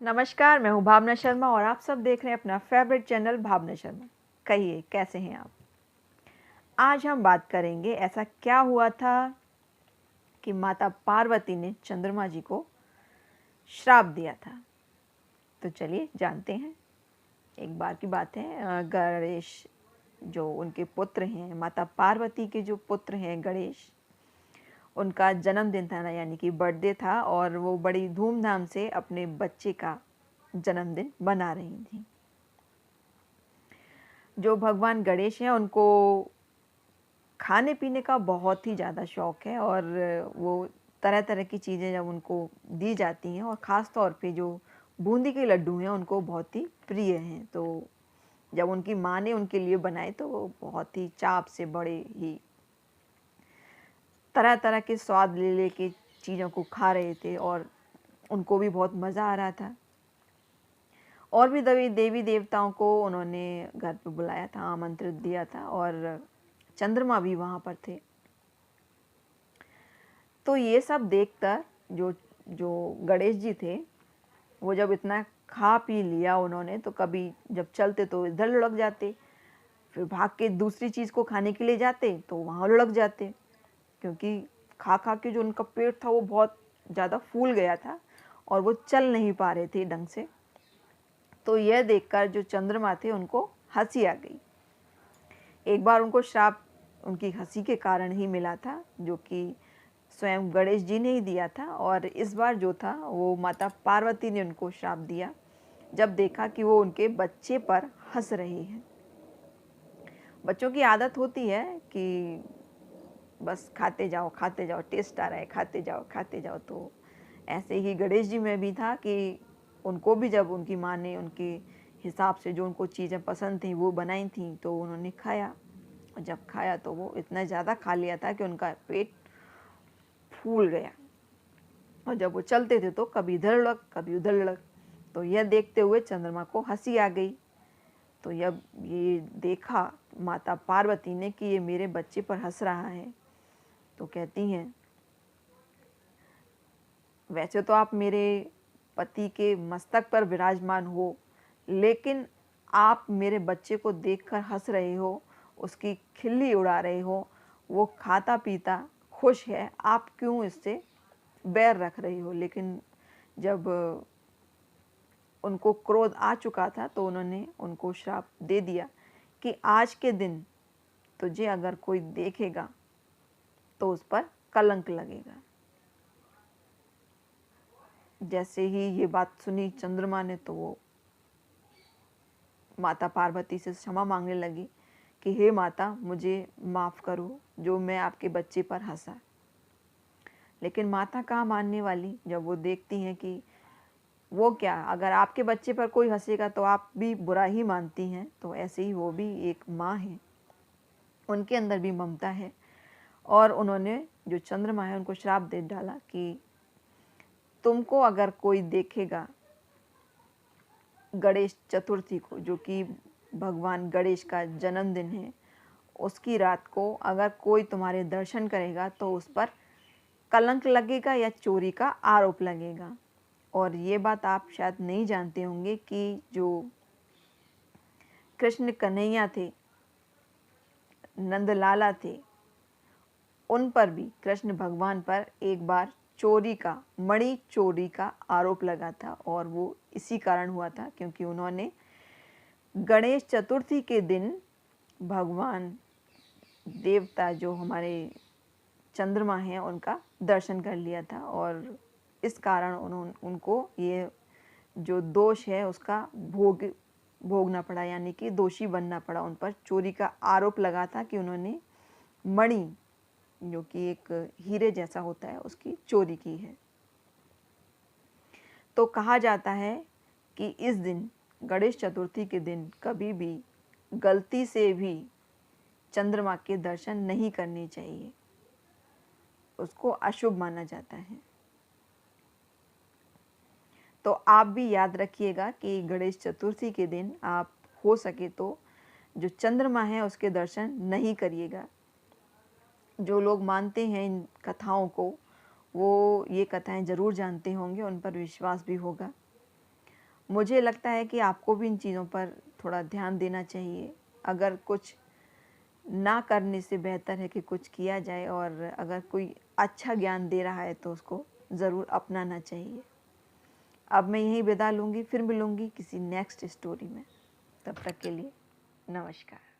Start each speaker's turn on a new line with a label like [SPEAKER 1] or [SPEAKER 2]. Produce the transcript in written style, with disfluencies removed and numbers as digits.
[SPEAKER 1] नमस्कार, मैं हूँ भावना शर्मा और आप सब देख रहे हैं अपना फेवरेट चैनल भावना शर्मा। कहिए कैसे हैं आप? आज हम बात करेंगे ऐसा क्या हुआ था कि माता पार्वती ने चंद्रमा जी को श्राप दिया था। तो चलिए जानते हैं। एक बार की बात है, गणेश जो उनके पुत्र हैं, माता पार्वती के जो पुत्र हैं गणेश, उनका जन्मदिन था ना, यानी कि बर्थडे था और वो बड़ी धूमधाम से अपने बच्चे का जन्मदिन मना रही थी। जो भगवान गणेश हैं उनको खाने पीने का बहुत ही ज़्यादा शौक़ है और वो तरह तरह की चीज़ें जब उनको दी जाती हैं और ख़ास तौर पे जो बूंदी के लड्डू हैं उनको बहुत ही प्रिय हैं। तो जब उनकी माँ ने उनके लिए बनाए तो वो बहुत ही चाव से बड़े ही तरह तरह के स्वाद ले ले के चीज़ों को खा रहे थे और उनको भी बहुत मज़ा आ रहा था। और भी देवी देवताओं को उन्होंने घर पे बुलाया था, आमंत्रित दिया था और चंद्रमा भी वहाँ पर थे। तो ये सब देखकर जो जो गणेश जी थे, वो जब इतना खा पी लिया उन्होंने, तो कभी जब चलते तो इधर लुढ़क जाते, फिर भाग के दूसरी चीज़ को खाने के लिए जाते तो वहाँ लुढ़क जाते, क्योंकि खा खा के जो उनका पेट था वो बहुत ज़्यादा फूल गया था और वो चल नहीं पा रहे थे ढंग से। तो यह देखकर जो चंद्रमा थे उनको हंसी आ गई। एक बार उनको श्राप उनकी हंसी के कारण ही मिला था, जो कि स्वयं गणेश जी ने ही दिया था, और इस बार जो था वो माता पार्वती ने उनको श्राप दिया जब देखा कि वो उनके बच्चे पर हंस रही हैं। बच्चों की आदत होती है कि बस खाते जाओ, टेस्ट आ रहा है, खाते जाओ। तो ऐसे ही गणेश जी में भी था कि उनको भी जब उनकी माँ ने उनके हिसाब से जो उनको चीज़ें पसंद थी वो बनाई थी तो उन्होंने खाया, और जब खाया तो वो इतना ज़्यादा खा लिया था कि उनका पेट फूल गया, और जब वो चलते थे तो कभी इधर लुढ़क कभी उधर लुढ़क। तो यह देखते हुए चंद्रमा को हंसी आ गई। तो जब ये देखा माता पार्वती ने कि ये मेरे बच्चे पर हंस रहा है, तो कहती हैं, वैसे तो आप मेरे पति के मस्तक पर विराजमान हो, लेकिन आप मेरे बच्चे को देखकर हंस रहे हो, उसकी खिल्ली उड़ा रहे हो, वो खाता पीता खुश है, आप क्यों इससे बैर रख रही हो? लेकिन जब उनको क्रोध आ चुका था तो उन्होंने उनको श्राप दे दिया कि आज के दिन तुझे अगर कोई देखेगा तो उस पर कलंक लगेगा। जैसे ही ये बात सुनी चंद्रमा ने, तो वो माता पार्वती से क्षमा मांगने लगी कि हे माता, मुझे माफ़ करो जो मैं आपके बच्चे पर हंसा। लेकिन माता कहाँ मानने वाली, जब वो देखती हैं कि वो क्या, अगर आपके बच्चे पर कोई हंसेगा तो आप भी बुरा ही मानती हैं, तो ऐसे ही वो भी एक माँ है, उनके अंदर भी ममता है। और उन्होंने जो चंद्रमा है उनको श्राप दे डाला कि तुमको अगर कोई देखेगा गणेश चतुर्थी को, जो कि भगवान गणेश का जन्मदिन है, उसकी रात को अगर कोई तुम्हारे दर्शन करेगा तो उस पर कलंक लगेगा या चोरी का आरोप लगेगा। और ये बात आप शायद नहीं जानते होंगे कि जो कृष्ण कन्हैया थे, नंदलाला थे, उन पर भी, कृष्ण भगवान पर एक बार चोरी का, मणि चोरी का आरोप लगा था, और वो इसी कारण हुआ था क्योंकि उन्होंने गणेश चतुर्थी के दिन भगवान देवता जो हमारे चंद्रमा हैं उनका दर्शन कर लिया था, और इस कारण उनको ये जो दोष है उसका भोगना पड़ा, यानी कि दोषी बनना पड़ा। उन पर चोरी का आरोप लगा था कि उन्होंने मणि, जो कि एक हीरे जैसा होता है, उसकी चोरी की है। तो कहा जाता है कि इस दिन, गणेश चतुर्थी के दिन, कभी भी गलती से भी चंद्रमा के दर्शन नहीं करने चाहिए, उसको अशुभ माना जाता है। तो आप भी याद रखिएगा कि गणेश चतुर्थी के दिन आप हो सके तो जो चंद्रमा है उसके दर्शन नहीं करिएगा। जो लोग मानते हैं इन कथाओं को, वो ये कथाएं ज़रूर जानते होंगे, उन पर विश्वास भी होगा। मुझे लगता है कि आपको भी इन चीज़ों पर थोड़ा ध्यान देना चाहिए। अगर कुछ ना करने से बेहतर है कि कुछ किया जाए, और अगर कोई अच्छा ज्ञान दे रहा है तो उसको ज़रूर अपनाना चाहिए। अब मैं यहीं विदा लूँगी, फिर मिलूँगी किसी नेक्स्ट स्टोरी में। तब तक के लिए नमस्कार।